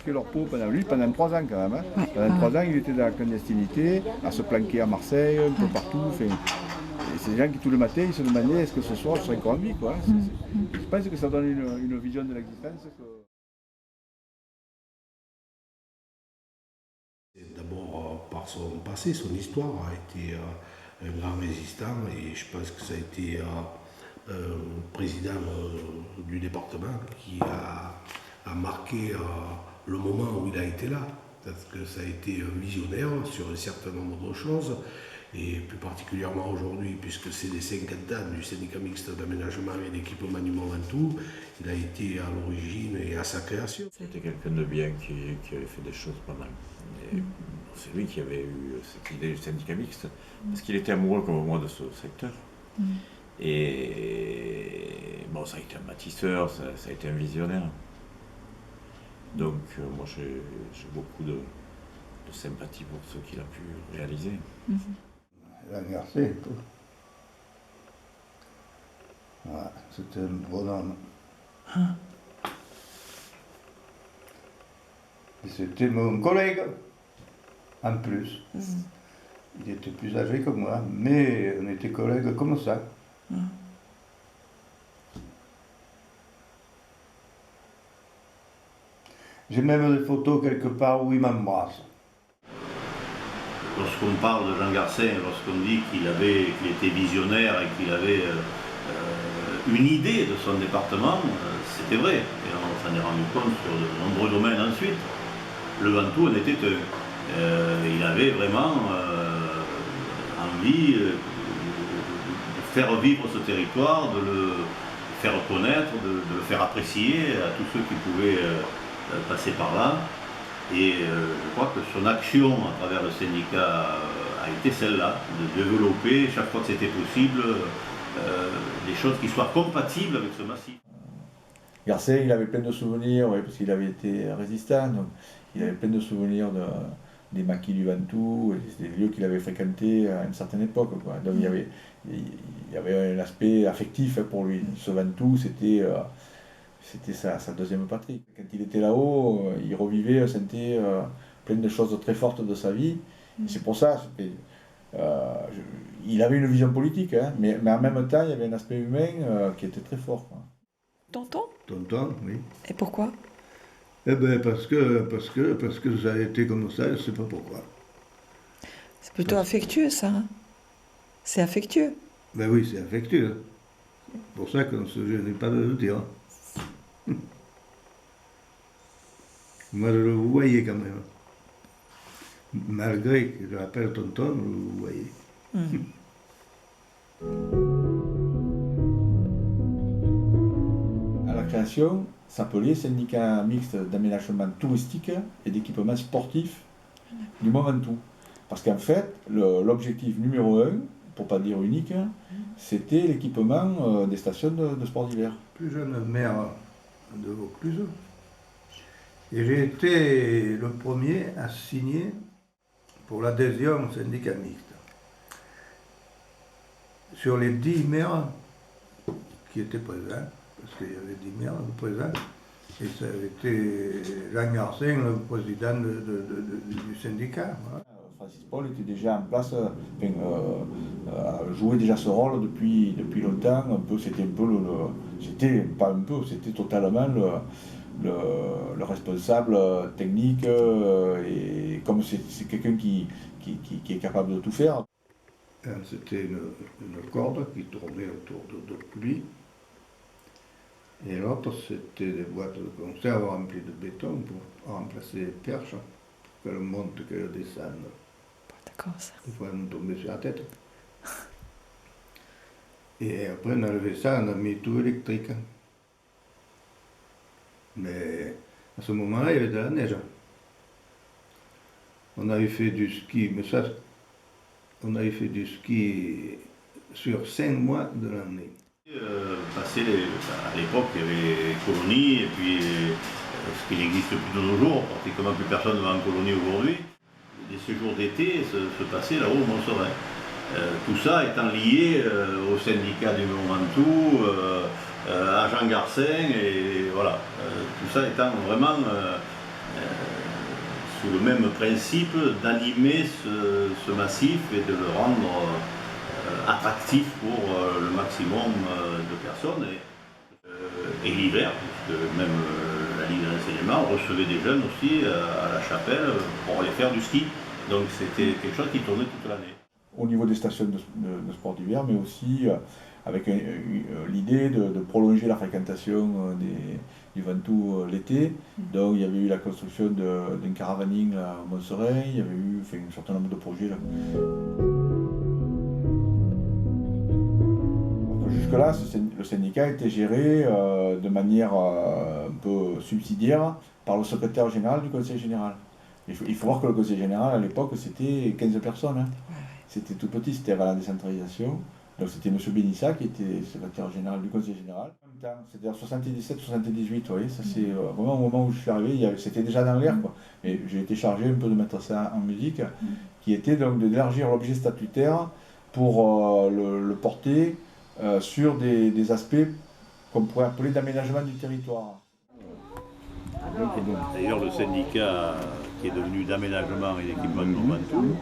risqué leur peau pendant 3 ans quand même. Hein. Ouais. Pendant 3 ans, il était dans la clandestinité, à se planquer à Marseille, un peu partout. Et c'est des gens qui tous les matins, ils se demandaient est-ce que ce soir je serai encore en vie. Quoi. Je pense que ça donne une vision de l'existence. D'abord, par son passé, son histoire a été un grand résistant et je pense que ça a été président du département qui a marqué le moment où il a été là. Parce que ça a été un visionnaire sur un certain nombre de choses, et plus particulièrement aujourd'hui, puisque c'est les 50 ans du syndicat mixte d'aménagement et d'équipement du Mont Ventoux, il a été à l'origine et à sa création. C'était quelqu'un de bien qui avait fait des choses pas mal. Et c'est lui qui avait eu cette idée du syndicat mixte, parce qu'il était amoureux comme moi de ce secteur. Et bon, ça a été un bâtisseur, ça a été un visionnaire. Donc moi j'ai beaucoup de sympathie pour ce qu'il a pu réaliser. La Garcet, ouais, c'était un bon homme. Et c'était mon collègue, en plus. Il était plus âgé que moi, mais on était collègues comme ça. J'ai même des photos quelque part où il m'embrasse. Lorsqu'on parle de Jean Garcin, lorsqu'on dit qu'il était visionnaire et qu'il avait une idée de son département, c'était vrai. Et on s'en est rendu compte sur de nombreux domaines ensuite. Le Ventoux en était un. Il avait vraiment envie de faire vivre ce territoire, de le faire connaître, de le faire apprécier à tous ceux qui pouvaient passer par là. Et je crois que son action à travers le syndicat a été celle-là, de développer chaque fois que c'était possible des choses qui soient compatibles avec ce massif. Garcet, il avait plein de souvenirs, ouais, parce qu'il avait été résistant, donc il avait plein de souvenirs des maquis du Ventoux, des lieux qu'il avait fréquentés à une certaine époque. Quoi. Donc il y avait un aspect affectif pour lui. Ce Ventoux, c'était sa deuxième patrie. Quand il était là-haut, il revivait, sentait plein de choses très fortes de sa vie. Et c'est pour ça, il avait une vision politique, hein, mais en même temps, il y avait un aspect humain qui était très fort. Quoi. Tonton ? Tonton, oui. Et pourquoi ? Eh bien, parce que ça a été comme ça, je ne sais pas pourquoi. C'est plutôt affectueux, ça. Hein ? C'est affectueux. Ben oui, c'est affectueux. C'est pour ça qu'on ne se gênait pas de le dire. Moi, je le voyais quand même. Malgré que je l'appelle tonton, je le voyais. À la création, s'appelait Syndicat mixte d'aménagement touristique et d'équipement sportif du Mont Ventoux. Parce qu'en fait, l'objectif numéro 1, pour ne pas dire unique, c'était l'équipement des stations de sport d'hiver. Plus jeune maire de Vaucluse. Et j'ai été le premier à signer pour l'adhésion au syndicat mixte. Sur les 10 maires qui étaient présents, parce qu'il y avait 10 maires présents, et ça avait été Jean Garcin, le président du syndicat. Voilà. Francis Paul était déjà en place, jouait déjà ce rôle depuis longtemps. C'était totalement le responsable technique, et comme c'est quelqu'un qui est capable de tout faire. C'était une corde qui tournait autour de lui, et l'autre c'était des boîtes de conserve remplies de béton pour remplacer les perches, pour qu'elles montent, qu'elles descendent. D'accord, ça. Des fois elles nous tombaient sur la tête. Et après on a levé ça, on a mis tout électrique. Mais à ce moment-là, il y avait de la neige. On avait fait du ski, mais ça, on avait fait du ski sur 5 mois de l'année. À l'époque, il y avait les colonies, et puis ce qui n'existe plus de nos jours, pratiquement plus personne ne va en colonie aujourd'hui. Les séjours d'été se passaient là-haut au Mont-Serein. Tout ça étant lié au syndicat du Mont Ventoux, à Jean Garcin, et voilà, tout ça étant vraiment sous le même principe d'animer ce massif et de le rendre attractif pour le maximum de personnes. Et l'hiver, puisque même la Ligue d'enseignement recevait des jeunes aussi à la chapelle pour aller faire du ski. Donc c'était quelque chose qui tournait toute l'année. Au niveau des stations de sport d'hiver, mais aussi avec l'idée de prolonger la fréquentation du Ventoux l'été. Donc il y avait eu la construction d'un caravaning à Montserrat, il y avait eu un certain nombre de projets là. Jusque-là, le syndicat était géré de manière un peu subsidiaire par le secrétaire général du conseil général. Il faut voir que le conseil général à l'époque c'était 15 personnes. Hein. C'était tout petit, c'était avant la décentralisation. Donc c'était M. Bénissa qui était secrétaire général du conseil général. C'était en 77-78, oui, ça c'est vraiment au moment où je suis arrivé, c'était déjà dans l'air. Mais j'ai été chargé un peu de mettre ça en musique, qui était donc d'élargir l'objet statutaire pour le porter sur des aspects qu'on pourrait appeler d'aménagement du territoire. D'ailleurs, le syndicat qui est devenu d'aménagement et d'équipement de Ventoux,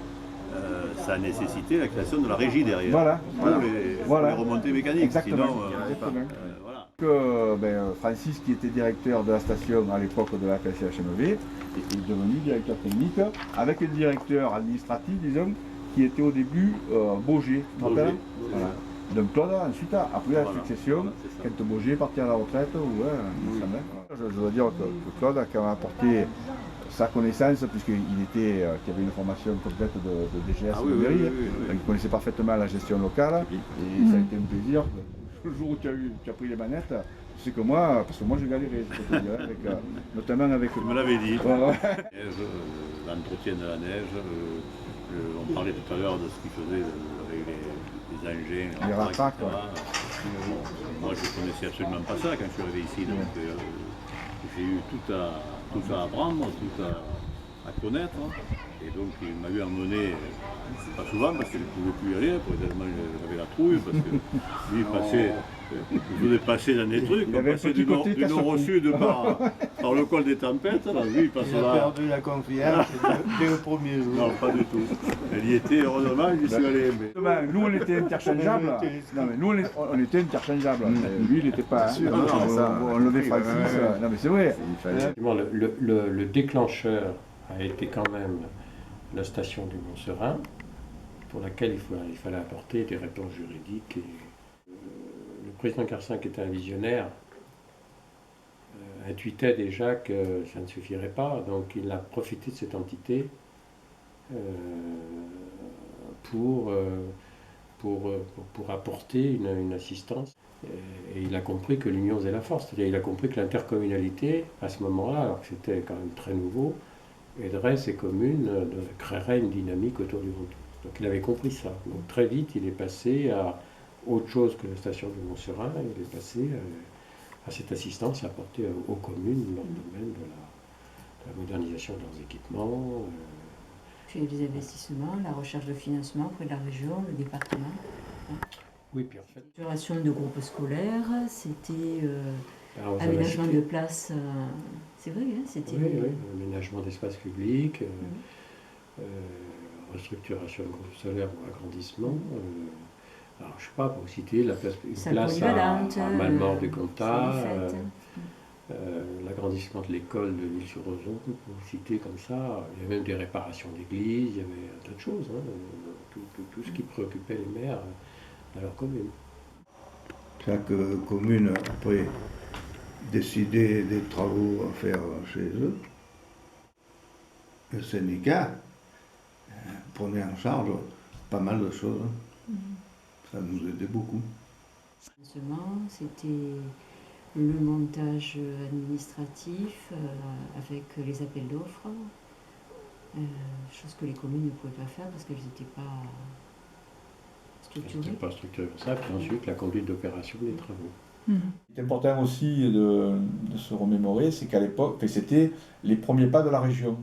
ça a nécessité la création de la régie derrière. Voilà. Pour les remontées mécaniques. Exactement. Sinon, Francis, qui était directeur de la station à l'époque de la PCHMV, est devenu directeur technique, avec un directeur administratif, disons, qui était au début Boger. Voilà. Donc Claude, ensuite, après la succession, quand Boger est parti à la retraite, je dois dire que Claude a quand même apporté sa connaissance, puisqu'il avait une formation complète de DGS de mairie, donc il connaissait parfaitement la gestion locale, et ça a été un plaisir. Le jour où tu as pris les manettes, tu sais que moi, parce que moi j'ai galéré, je peux te dire, notamment avec... Tu me l'avais dit. L'entretien de la neige, on parlait tout à l'heure de ce qu'il faisait avec les engins, les ratraques. Moi je ne connaissais absolument pas ça quand je suis arrivé ici, donc j'ai eu tout à apprendre, tout à connaître. Et donc il m'a eu emmené, pas souvent parce que je ne pouvais plus y aller, tellement j'avais la trouille, parce que lui il faisait passer dans des trucs, on passait du nord au sud par le col des tempêtes, là, lui il passait là. Il a perdu la confiance dès le premier jour. Non, pas du tout. Elle y était, heureusement, j'y suis allé. Nous on était interchangeables. Non mais nous on était interchangeables. Lui il n'était pas. On levait Francis. Non mais c'est vrai. Le déclencheur a été quand même la station du Mont-Serein, pour laquelle il fallait apporter des réponses juridiques. Le président Carcin, qui était un visionnaire, intuitait déjà que ça ne suffirait pas, donc il a profité de cette entité pour apporter une assistance. Et il a compris que l'union faisait la force, c'est-à-dire il a compris que l'intercommunalité, à ce moment-là, alors que c'était quand même très nouveau, aiderait ces communes, créerait une dynamique autour du Ventoux. Donc il avait compris ça. Donc très vite, il est passé à autre chose que la station de Montserrat, il est passé à cette assistance apportée aux communes dans le domaine de la modernisation de leurs équipements. Puis les investissements, la recherche de financement auprès de la région, le département. Oui, puis en fait. Structuration de groupes scolaires, c'était aménagement de places. C'est vrai, hein, c'était. Oui, aménagement d'espaces publics, restructuration de groupes scolaires ou agrandissement. Alors, je ne sais pas, pour citer une place à Malmort du Comtat, l'agrandissement de l'école de l'Île-sur-Ozon, pour citer comme ça. Il y avait même des réparations d'églises, il y avait un tas de choses, hein, tout ce qui préoccupait les maires dans leur commune. Chaque commune, après, décidait des travaux à faire chez eux. Le syndicat prenait en charge pas mal de choses. Ça nous aidait beaucoup. C'était le montage administratif avec les appels d'offres, chose que les communes ne pouvaient pas faire parce qu'elles n'étaient pas structurées. Elles n'étaient pas structurées pour ça, puis ensuite la conduite d'opération des travaux. C'est important aussi de se remémorer, c'est qu'à l'époque, c'était les premiers pas de la région.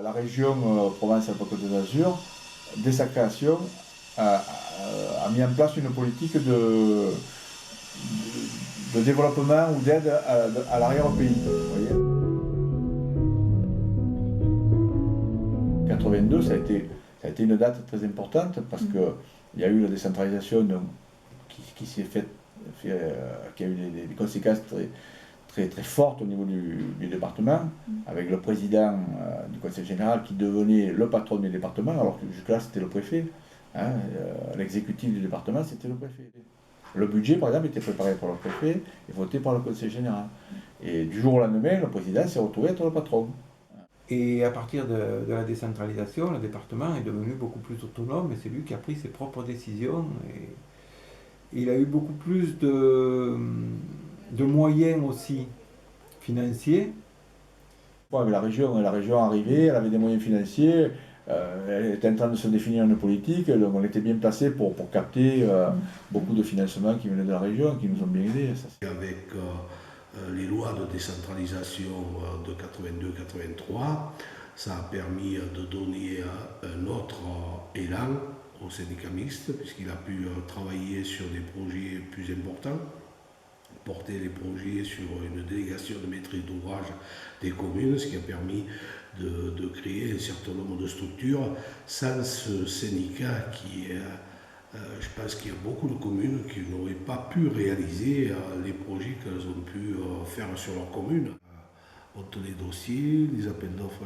La région Provence-Alpes-Côte d'Azur, dès sa création, a mis en place une politique de développement ou d'aide à l'arrière-pays. 82, ça a été une date très importante parce qu'il y a eu la décentralisation donc, qui s'est faite, qui a eu des conséquences très fortes au niveau du département, avec le président du conseil général qui devenait le patron du département, alors que jusque-là c'était le préfet. Hein, l'exécutif du département c'était le préfet. Le budget, par exemple, était préparé par le préfet et voté par le conseil général. Et du jour au lendemain, le président s'est retrouvé être le patron. Et à partir de la décentralisation, le département est devenu beaucoup plus autonome et c'est lui qui a pris ses propres décisions. Et il a eu beaucoup plus de moyens aussi financiers. Avec la région arrivait, elle avait des moyens financiers, elle était en train de se définir une politique, donc on était bien placé pour capter beaucoup de financements qui venaient de la région, qui nous ont bien aidés. Avec les lois de décentralisation de 82-83, ça a permis de donner un autre élan au syndicat mixte, puisqu'il a pu travailler sur des projets plus importants, porter les projets sur une délégation de maîtrise d'ouvrage des communes, ce qui a permis de créer un certain nombre de structures. Sans ce syndicat qui est... je pense qu'il y a beaucoup de communes qui n'auraient pas pu réaliser les projets qu'elles ont pu faire sur leur commune. Monter les dossiers, les appels d'offres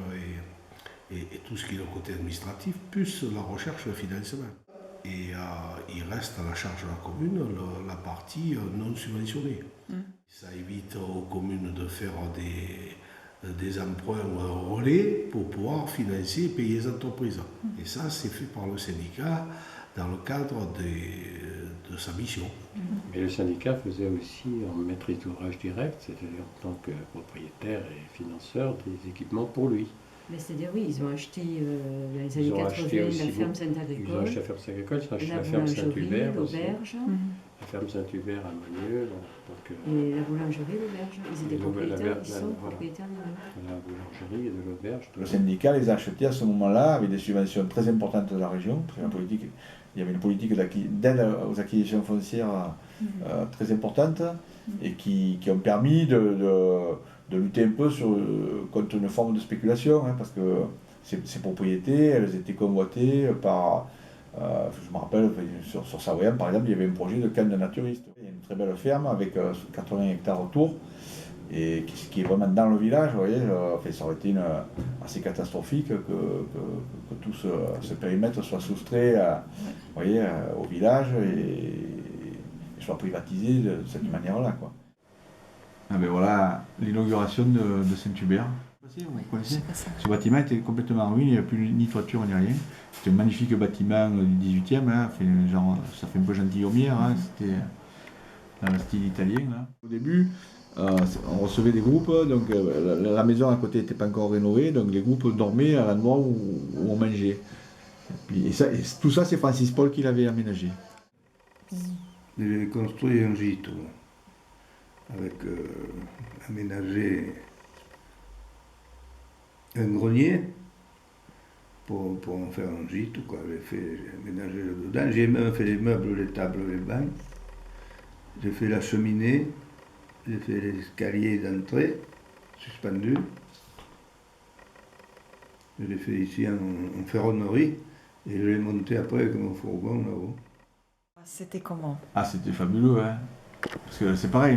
et tout ce qui est le côté administratif, plus la recherche et le financement. Et il reste à la charge de la commune la partie non subventionnée. Ça évite aux communes de faire des emprunts relais pour pouvoir financer et payer les entreprises. Et ça, c'est fait par le syndicat dans le cadre de sa mission. Mais le syndicat faisait aussi en maîtrise d'ouvrage direct, c'est-à-dire en tant que propriétaire et financeur des équipements pour lui. Mais c'est-à-dire, oui, ils ont acheté dans les années 80 la ferme Saint-Agricole. Ils ont acheté la ferme Saint-Agricole, ils ont acheté la ferme Saint-Hubert aussi. L'auberge. La ferme Saint-Hubert à Manieux. Et la boulangerie, l'auberge. Ils étaient propriétaires, ils sont propriétaires de la boulangerie et de l'auberge. Le syndicat les a achetés à ce moment-là avec des subventions très importantes de la région. Il y avait une politique d'aide aux acquisitions foncières très importante et qui ont permis de lutter un peu contre une forme de spéculation, hein, parce que ces propriétés, elles étaient convoitées par... je me rappelle, sur Savoyam, par exemple, il y avait un projet de camp de naturistes. Il y a une très belle ferme avec 80 hectares autour, et qui est vraiment dans le village, vous voyez, ça aurait été assez catastrophique que tout ce périmètre soit soustrait vous voyez, au village et soit privatisé de cette manière-là, quoi. Ah ben voilà l'inauguration de Saint-Hubert. Vous connaissez ? Ce bâtiment était complètement en ruine, il n'y avait plus ni toiture ni rien. C'était un magnifique bâtiment du 18e, hein, ça fait un peu gentilhommière, hein, c'était dans le style italien. Là. Au début, on recevait des groupes, donc la maison à côté n'était pas encore rénovée, donc les groupes dormaient à l'endroit où on mangeait. Et tout ça, c'est Francis Paul qui l'avait aménagé. J'ai construit un gîte avec aménagé un grenier pour en faire un gîte. J'ai aménagé dedans. J'ai même fait les meubles, les tables, les bancs. J'ai fait la cheminée. J'ai fait l'escalier d'entrée suspendu. Je l'ai fait ici en ferronnerie et je l'ai monté après avec mon fourgon là-haut. C'était comment ? Ah, c'était fabuleux, hein. Parce que c'est pareil,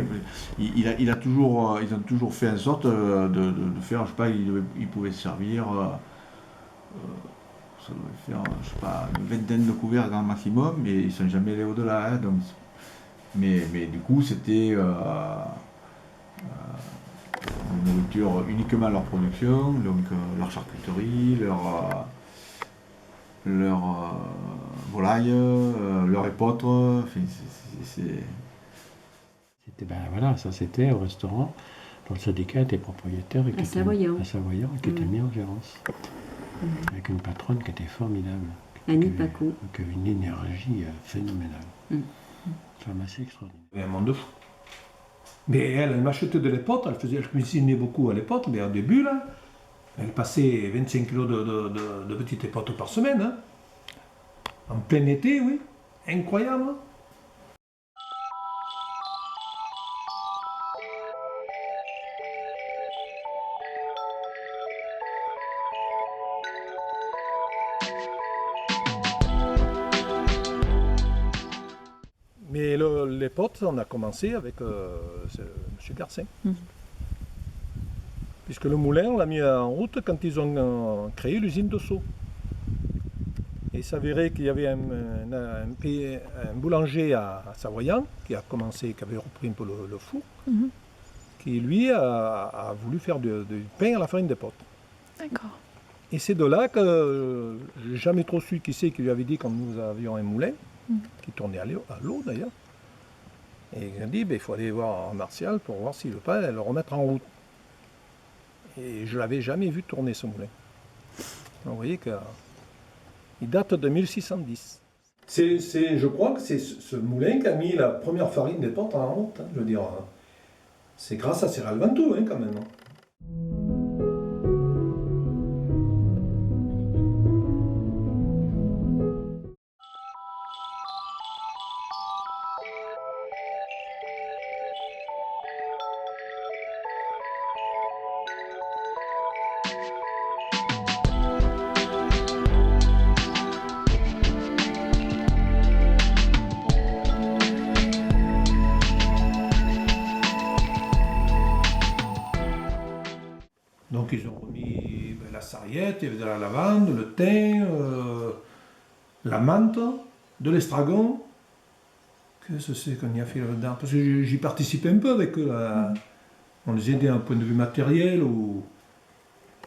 ils ont toujours fait en sorte de faire, je sais pas, ils pouvaient servir, ça devait faire, je sais pas, une vingtaine de couverts grand maximum, mais ils ne sont jamais allés au-delà, hein, donc, mais du coup c'était une nourriture uniquement leur production, donc leur charcuterie, leur volaille, leur épeautre, enfin, c'était au restaurant dont le syndicat était propriétaire et qui était mis en gérance. Avec une patronne qui était formidable. Annie Paco. Qui avait une énergie phénoménale. Femme assez extraordinaire. Un monde de fou. Mais elle m'achetait de l'épeautre, elle cuisinait beaucoup à l'épeautre, mais au début, là, elle passait 25 kilos de petites épeautres par semaine. Hein. En plein été, oui. Incroyable. Hein. les potes, on a commencé avec M. Garcin. Puisque le moulin, on l'a mis en route quand ils ont créé l'usine de Sceaux. Et il s'avérait qu'il y avait un boulanger à Savoyant qui avait repris un peu le four, qui lui a voulu faire du pain à la farine d'épeautre. D'accord. Et c'est de là que j'ai jamais trop su qui c'est qui lui avait dit quand nous avions un moulin, qui tournait à l'eau d'ailleurs. Et il a dit, il faut aller voir Martial pour voir s'il veut pas le remettre en route. Et je ne l'avais jamais vu tourner ce moulin. Donc, vous voyez qu'il date de 1610. Je crois que c'est ce moulin qui a mis la première farine d'épeautre en route. Je veux dire, c'est grâce à Céréales Ventoux quand même. Donc ils ont remis la sarriette, il y avait de la lavande, le thym, la menthe, de l'estragon. Qu'est-ce que c'est qu'on y a fait là-dedans? Parce que j'y participais un peu avec eux. Là. On les aidait d'un point de vue matériel.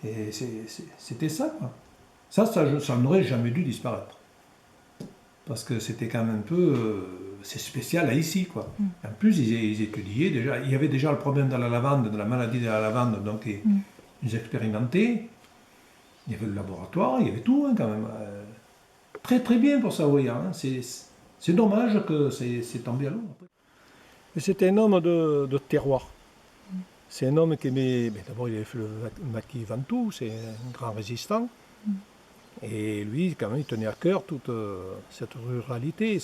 Et c'était ça, quoi. Ça n'aurait jamais dû disparaître. Parce que c'était quand même un peu... c'est spécial à ici, quoi. En plus, ils étudiaient déjà... Il y avait déjà le problème de la lavande, de la maladie de la lavande, donc... Ils expérimentaient, il y avait le laboratoire, il y avait tout quand même. Très très bien pour Savoyant. C'est dommage que c'est tombé à l'eau. C'était un homme de terroir. C'est un homme qui aimait... D'abord, il avait fait le maquis Ventoux, c'est un grand résistant. Et lui, quand même, il tenait à cœur toute cette ruralité,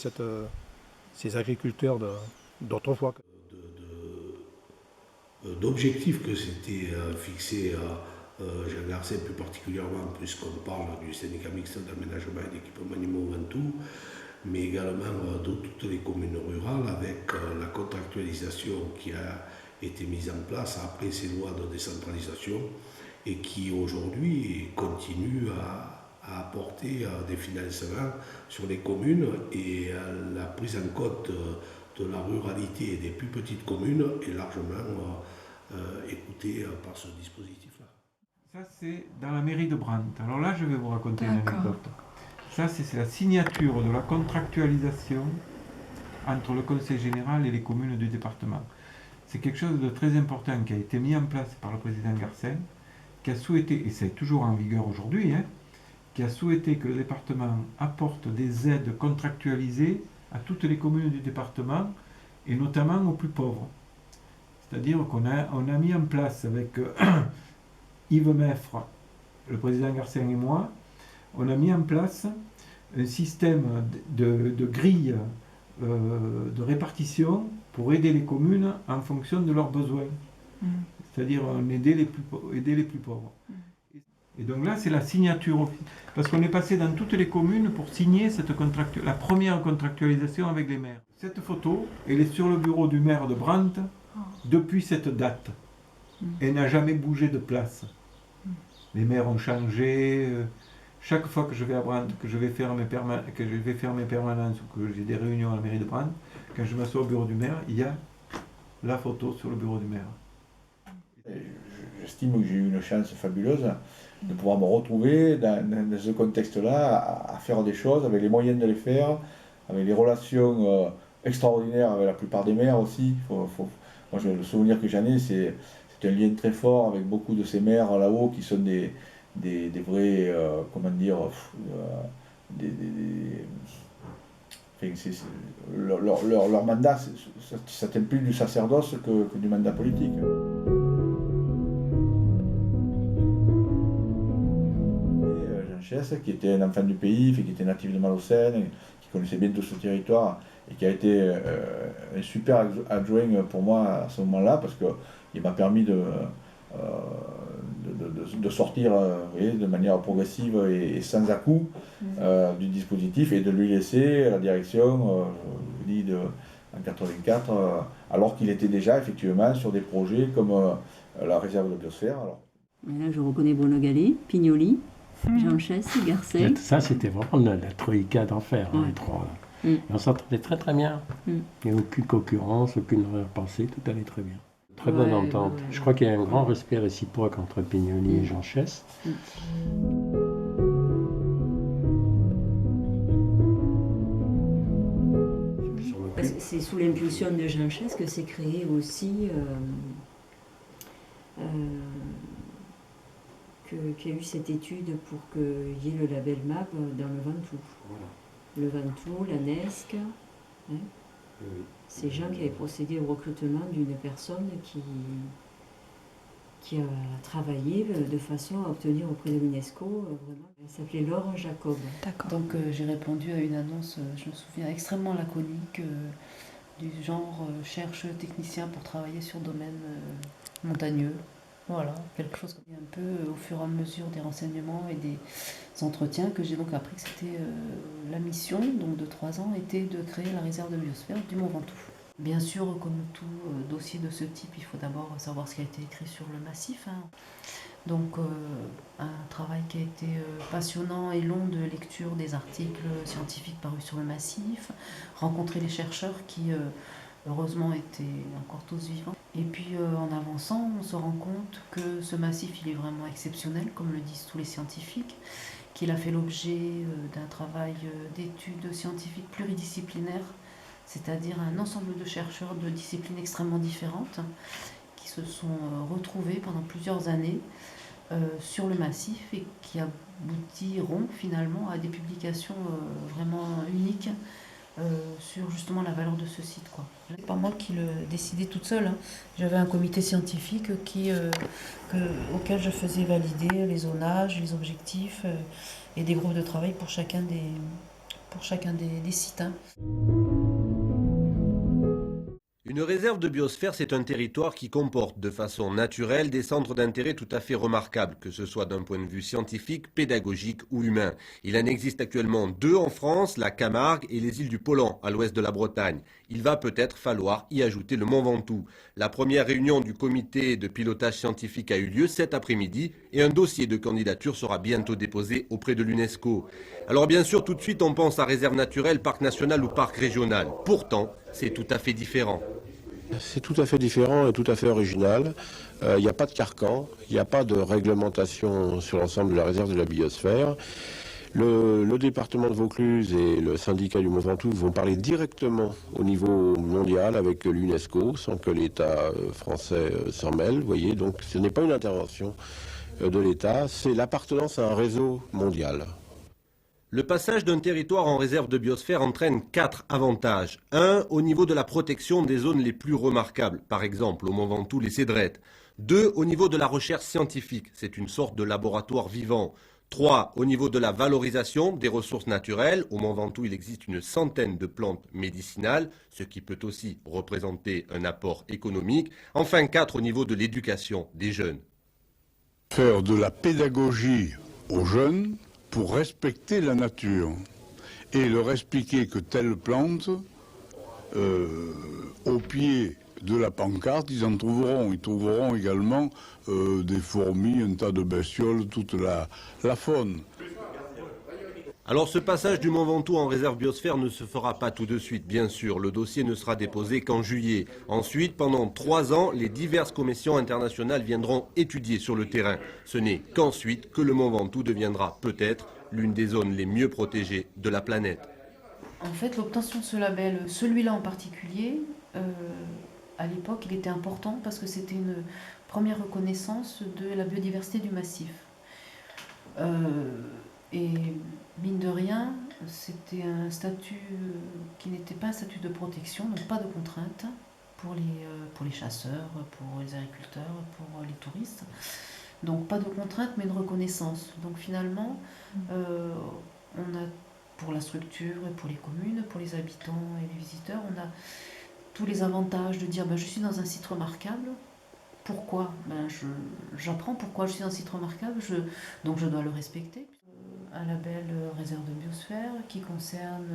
ces agriculteurs d'autrefois. D'objectifs que s'était fixé Jean Garcin plus particulièrement, puisqu'on parle du syndicat mixte d'aménagement et d'équipement animaux Ventoux, mais également de toutes les communes rurales avec la contractualisation qui a été mise en place après ces lois de décentralisation et qui aujourd'hui continue à apporter des financements sur les communes et la prise en compte de la ruralité et des plus petites communes est largement écoutée par ce dispositif-là. Ça, c'est dans la mairie de Brandt. Alors là, je vais vous raconter une anecdote. Ça, c'est la signature de la contractualisation entre le Conseil général et les communes du département. C'est quelque chose de très important qui a été mis en place par le président Garcin, qui a souhaité, et c'est toujours en vigueur aujourd'hui, qui a souhaité que le département apporte des aides contractualisées à toutes les communes du département, et notamment aux plus pauvres. C'est-à-dire qu'on a mis en place avec Yves Meffre, le président Garcin et moi, on a mis en place un système de grille de répartition pour aider les communes en fonction de leurs besoins. C'est-à-dire aider les plus pauvres. Et donc là, c'est la signature, parce qu'on est passé dans toutes les communes pour signer la première contractualisation avec les maires. Cette photo, elle est sur le bureau du maire de Brandt depuis cette date. Elle n'a jamais bougé de place. Les maires ont changé. Chaque fois que je vais à Brandt, que je vais faire mes permanences ou que j'ai des réunions à la mairie de Brandt, quand je m'assois au bureau du maire, il y a la photo sur le bureau du maire. J'estime que j'ai eu une chance fabuleuse de pouvoir me retrouver dans ce contexte-là, à faire des choses, avec les moyens de les faire, avec les relations extraordinaires avec la plupart des maires aussi. Moi, le souvenir que j'en ai, c'est un lien très fort avec beaucoup de ces maires là-haut qui sont des vrais, comment dire, leur mandat, ça tient plus du sacerdoce que du mandat politique. Qui était un enfant du pays, qui était natif de Malocène, qui connaissait bien tout ce territoire et qui a été un super adjoint pour moi à ce moment-là parce qu'il m'a permis de sortir de manière progressive et sans à-coups du dispositif et de lui laisser la direction en 84, alors qu'il était déjà effectivement sur des projets comme la réserve de biosphère. Alors. Et là, je reconnais Bruno-Galli, Pignoli, Jean Chess, Garcet. Ça, c'était vraiment la troïka d'enfer, les trois. Et on s'entendait très très bien. Il n'y a aucune concurrence, aucune pensée, tout allait très bien. Très bonne entente. Je crois qu'il y a un grand respect réciproque entre Pignoli et Jean Chess. C'est sous l'impulsion de Jean Chess que s'est créé aussi qu'il y a eu cette étude pour qu'il y ait le label MAP dans le Ventoux. Voilà. Le Ventoux, la NESC, hein. Ces gens qui avaient procédé au recrutement d'une personne qui a travaillé de façon à obtenir auprès de l'UNESCO, vraiment. Elle s'appelait Laure Jacob. Donc j'ai répondu à une annonce, je me souviens, extrêmement laconique, du genre cherche technicien pour travailler sur domaine montagneux. Voilà, quelque chose comme un peu au fur et à mesure des renseignements et des entretiens que j'ai donc appris que c'était la mission, donc de 3 ans, était de créer la réserve de biosphère du Mont Ventoux. Bien sûr, comme tout dossier de ce type, il faut d'abord savoir ce qui a été écrit sur le massif. Hein. Donc un travail qui a été passionnant et long de lecture des articles scientifiques parus sur le massif, rencontrer les chercheurs qui heureusement étaient encore tous vivants. Et puis en avançant, on se rend compte que ce massif il est vraiment exceptionnel, comme le disent tous les scientifiques, qu'il a fait l'objet d'un travail d'études scientifiques pluridisciplinaires, c'est-à-dire un ensemble de chercheurs de disciplines extrêmement différentes qui se sont retrouvés pendant plusieurs années sur le massif et qui aboutiront finalement à des publications vraiment uniques sur justement la valeur de ce site. C'est pas moi qui le décidais toute seule. Hein. J'avais un comité scientifique auquel je faisais valider les zonages, les objectifs et des groupes de travail pour chacun des sites. Hein. Une réserve de biosphère, c'est un territoire qui comporte de façon naturelle des centres d'intérêt tout à fait remarquables, que ce soit d'un point de vue scientifique, pédagogique ou humain. Il en existe actuellement 2 en France, la Camargue et les îles du Pollan, à l'ouest de la Bretagne. Il va peut-être falloir y ajouter le Mont Ventoux. La première réunion du comité de pilotage scientifique a eu lieu cet après-midi et un dossier de candidature sera bientôt déposé auprès de l'UNESCO. Alors bien sûr, tout de suite, on pense à réserve naturelle, parc national ou parc régional. Pourtant, c'est tout à fait différent. C'est tout à fait différent et tout à fait original. Il n'y a pas de carcan, il n'y a pas de réglementation sur l'ensemble de la réserve de la biosphère. Le département de Vaucluse et le syndicat du Mont Ventoux vont parler directement au niveau mondial avec l'UNESCO sans que l'État français s'en mêle. Vous voyez, donc ce n'est pas une intervention de l'État, c'est l'appartenance à un réseau mondial. Le passage d'un territoire en réserve de biosphère entraîne 4 avantages. 1, au niveau de la protection des zones les plus remarquables, par exemple au Mont Ventoux, les cédrettes. 2, au niveau de la recherche scientifique, c'est une sorte de laboratoire vivant. 3, au niveau de la valorisation des ressources naturelles, au Mont Ventoux il existe une centaine de plantes médicinales, ce qui peut aussi représenter un apport économique. Enfin 4, au niveau de l'éducation des jeunes. Faire de la pédagogie aux jeunes pour respecter la nature et leur expliquer que telle plante, au pied de la pancarte, ils trouveront également des fourmis, un tas de bestioles, toute la faune. Alors ce passage du Mont Ventoux en réserve biosphère ne se fera pas tout de suite, bien sûr. Le dossier ne sera déposé qu'en juillet. Ensuite, pendant 3 ans, les diverses commissions internationales viendront étudier sur le terrain. Ce n'est qu'ensuite que le Mont Ventoux deviendra peut-être l'une des zones les mieux protégées de la planète. En fait, l'obtention de ce label, celui-là en particulier, à l'époque, il était important parce que c'était une première reconnaissance de la biodiversité du massif. Et mine de rien, c'était un statut qui n'était pas un statut de protection, donc pas de contraintes pour les chasseurs, pour les agriculteurs, pour les touristes. Donc pas de contraintes, mais une reconnaissance. Donc finalement, on a pour la structure, pour les communes, pour les habitants et les visiteurs, on a tous les avantages de dire je suis dans un site remarquable. Pourquoi j'apprends pourquoi je suis dans un site remarquable, donc je dois le respecter. Un label réserve de biosphère qui concerne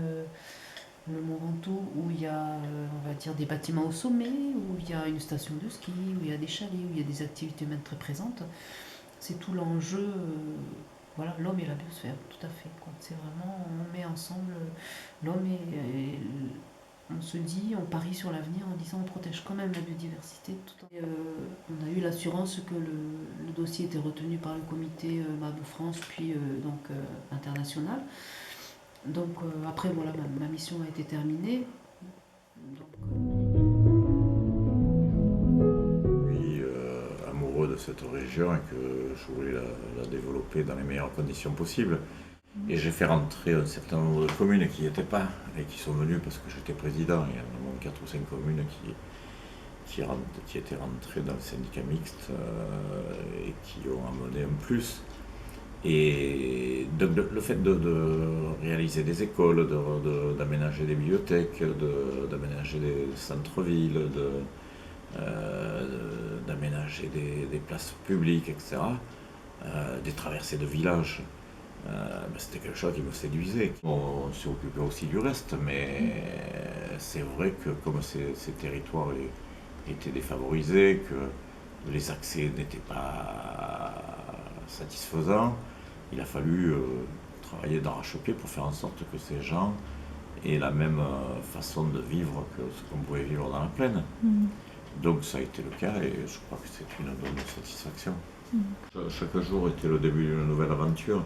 le Mont Ventoux, où il y a, on va dire, des bâtiments au sommet, où il y a une station de ski, où il y a des chalets, où il y a des activités humaines très présentes. C'est tout l'enjeu, voilà, l'homme et la biosphère, tout à fait. C'est vraiment, on met ensemble l'homme et on se dit, on parie sur l'avenir en disant on protège quand même la biodiversité. On a eu l'assurance que le dossier était retenu par le comité MAB France, puis donc international. Donc après, voilà, ma mission a été terminée. Amoureux de cette région et que je voulais la développer dans les meilleures conditions possibles. Et j'ai fait rentrer un certain nombre de communes qui n'y étaient pas et qui sont venues parce que j'étais président. Il y a au moins 4 ou 5 communes qui étaient rentrées dans le syndicat mixte et qui ont amené un plus. Et donc le fait de réaliser des écoles, d'aménager des bibliothèques, d'aménager des centres-villes, d'aménager des places publiques, etc., des traversées de villages, c'était quelque chose qui me séduisait. On s'est occupé aussi du reste, mais c'est vrai que comme ces territoires étaient défavorisés, que les accès n'étaient pas satisfaisants, il a fallu travailler d'arrache-pied pour faire en sorte que ces gens aient la même façon de vivre que ce qu'on pouvait vivre dans la plaine. Donc ça a été le cas et je crois que c'est une bonne satisfaction. Chaque jour était le début d'une nouvelle aventure.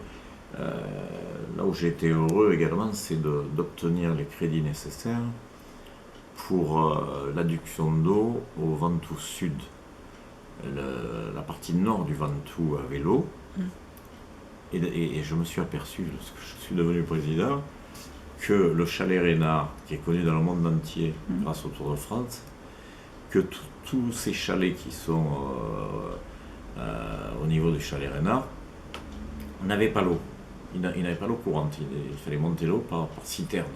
Là où j'ai été heureux également, c'est d'obtenir les crédits nécessaires pour l'adduction d'eau au Ventoux Sud. La partie nord du Ventoux avait l'eau. Et je me suis aperçu, lorsque je suis devenu président, que le chalet Reynard, qui est connu dans le monde entier grâce au Tour de France, que tous ces chalets qui sont au niveau du chalet Reynard n'avaient pas l'eau. Ils n'avaient pas l'eau courante, il fallait monter l'eau par citerne.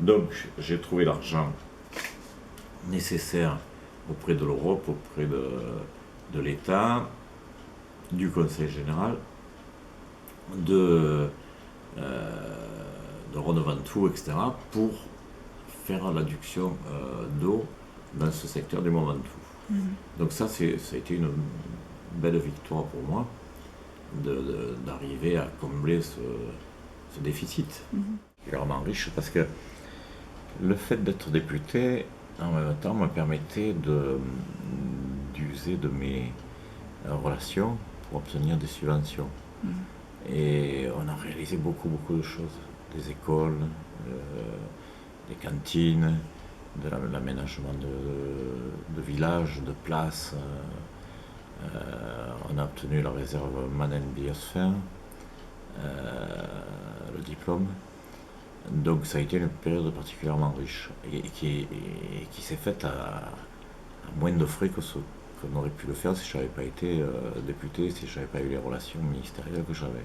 Donc j'ai trouvé l'argent nécessaire auprès de l'Europe, auprès de l'État, du Conseil général, de Rhône-Ventoux, etc., pour faire l'adduction d'eau dans ce secteur du Mont Ventoux. Donc ça a été une belle victoire pour moi, d'arriver à combler ce déficit. Je suis vraiment riche parce que le fait d'être député, en même temps, me permettait d'user de mes relations pour obtenir des subventions. Et on a réalisé beaucoup de choses. Des écoles, des cantines, de l'aménagement de villages, de places. On a obtenu la réserve Manen Biosphère, le diplôme. Donc ça a été une période particulièrement riche et qui s'est faite à moins de frais que ce qu'on aurait pu le faire si je n'avais pas été député, si je n'avais pas eu les relations ministérielles que j'avais.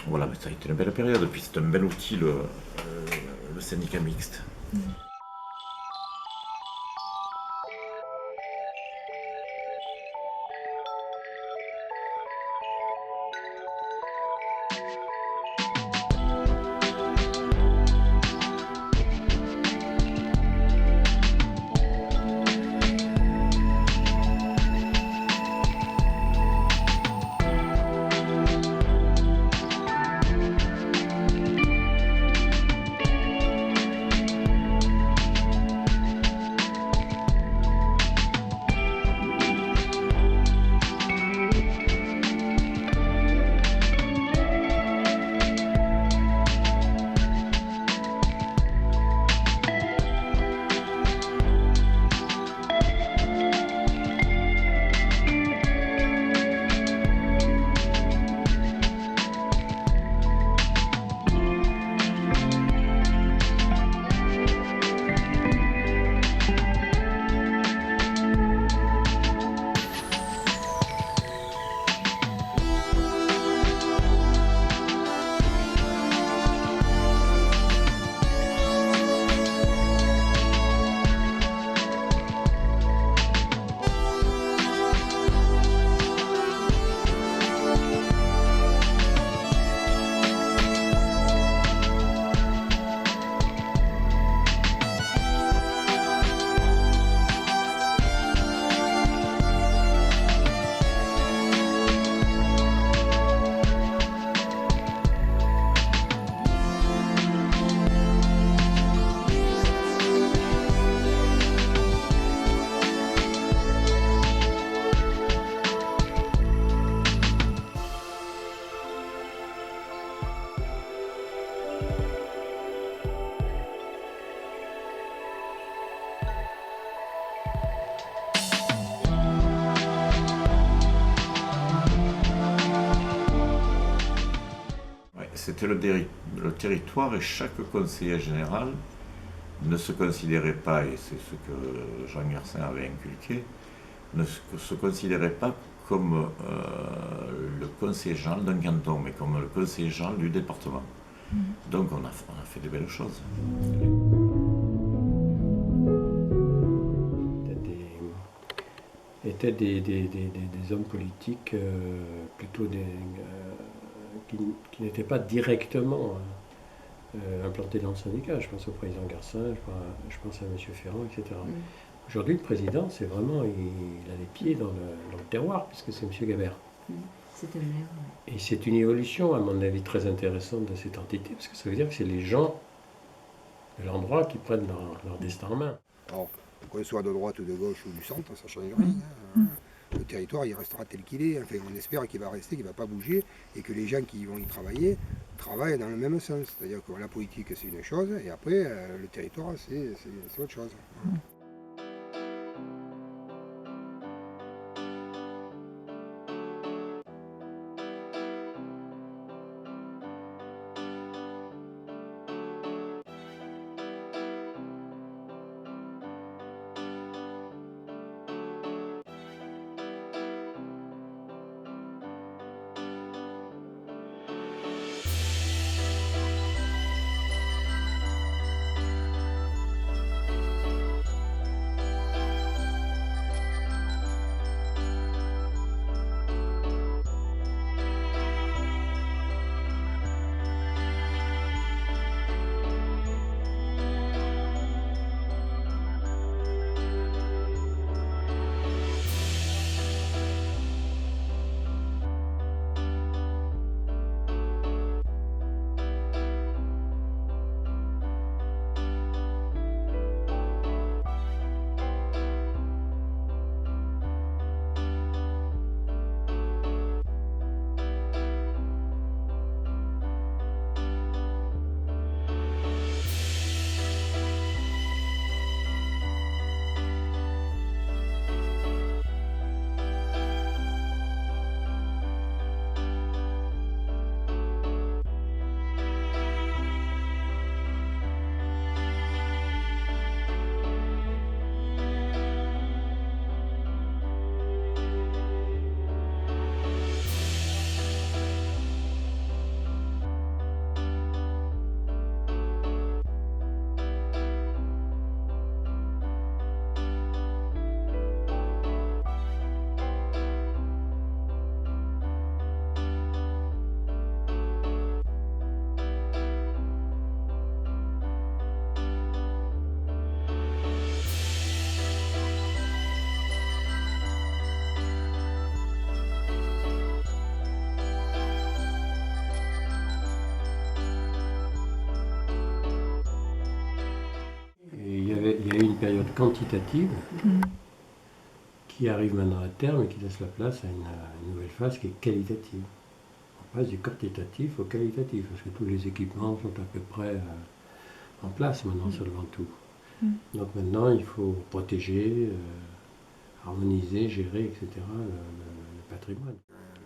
Voilà, mais ça a été une belle période, puis c'est un bel outil le syndicat mixte. c'était le territoire et chaque conseiller général ne se considérait pas, et c'est ce que Jean Garcin avait inculqué, ne se considérait pas comme le conseiller général d'un canton, mais comme le conseiller général du département. Donc on a fait de belles choses. Étaient des hommes politiques plutôt qui n'étaient pas directement implantés dans le syndicat. Je pense au président Garcin, je pense à M. Ferrand, etc. Aujourd'hui, le président, c'est vraiment, il a les pieds dans le terroir, puisque c'est M. Gabert. C'est un maire. Et c'est une évolution, à mon avis, très intéressante de cette entité, parce que ça veut dire que c'est les gens de l'endroit qui prennent leur destin en main. Alors, qu'on soit de droite ou de gauche ou du centre, ça ne change rien. Le territoire, il restera tel qu'il est. Enfin, on espère qu'il va rester, qu'il ne va pas bouger, et que les gens qui vont y travailler travaillent dans le même sens. C'est-à-dire que la politique, c'est une chose, et après, le territoire, c'est autre chose. Période quantitative qui arrive maintenant à terme et qui laisse la place à une nouvelle phase qui est qualitative. On passe du quantitatif au qualitatif parce que tous les équipements sont à peu près en place maintenant sur le Ventoux. Donc maintenant il faut protéger, harmoniser, gérer, etc. le patrimoine.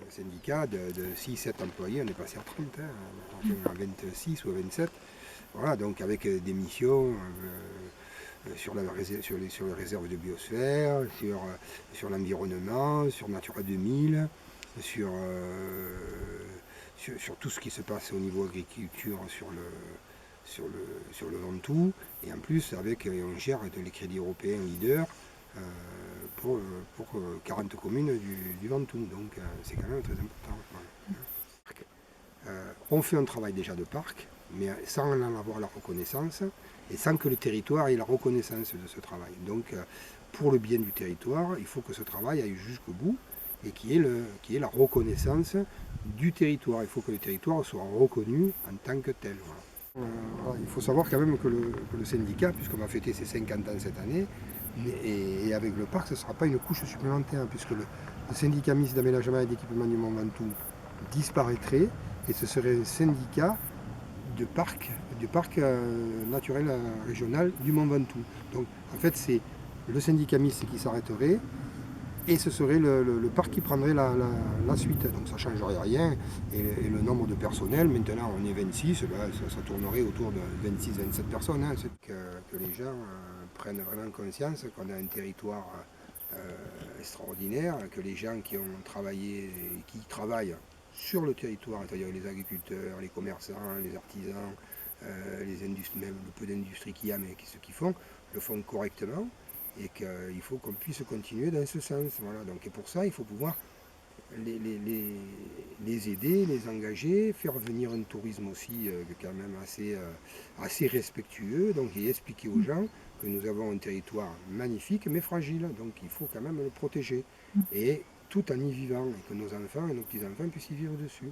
Le syndicat de 6-7 employés, on est passé à 30, à 26 ou à 27. Voilà, donc avec des missions sur les réserves de biosphère, sur l'environnement, sur Natura 2000, sur tout ce qui se passe au niveau agriculture sur le Ventoux, et en plus on gère les crédits européens leaders pour 40 communes du Ventoux, donc c'est quand même très important. On fait un travail déjà de parc, mais sans en avoir la reconnaissance, et sans que le territoire ait la reconnaissance de ce travail. Donc, pour le bien du territoire, il faut que ce travail aille jusqu'au bout et qu'il y ait la reconnaissance du territoire. Il faut que le territoire soit reconnu en tant que tel. Voilà. Il faut savoir quand même que le syndicat, puisqu'on va fêter ses 50 ans cette année, et avec le parc, ce ne sera pas une couche supplémentaire, puisque le syndicat mixte d'aménagement et d'équipement du Mont Ventoux disparaîtrait, et ce serait un syndicat du parc naturel régional du Mont Ventoux. Donc en fait c'est le syndicat mixte qui s'arrêterait Et ce serait le parc qui prendrait la suite. Donc ça ne changerait rien. Et le nombre de personnel, maintenant on est 26, ça tournerait autour de 26-27 personnes. Hein. Que les gens prennent vraiment conscience qu'on a un territoire extraordinaire, que les gens qui ont travaillé, qui travaillent sur le territoire, c'est-à-dire les agriculteurs, les commerçants, les artisans, les industries, même le peu d'industrie qu'il y a, mais ceux qui font, le font correctement. Et qu'il faut qu'on puisse continuer dans ce sens. Voilà. Donc, et pour ça, il faut pouvoir les aider, les engager, faire venir un tourisme aussi quand même assez respectueux, donc, et expliquer aux gens que nous avons un territoire magnifique mais fragile, donc il faut quand même le protéger, et tout en y vivant, et que nos enfants et nos petits-enfants puissent y vivre dessus.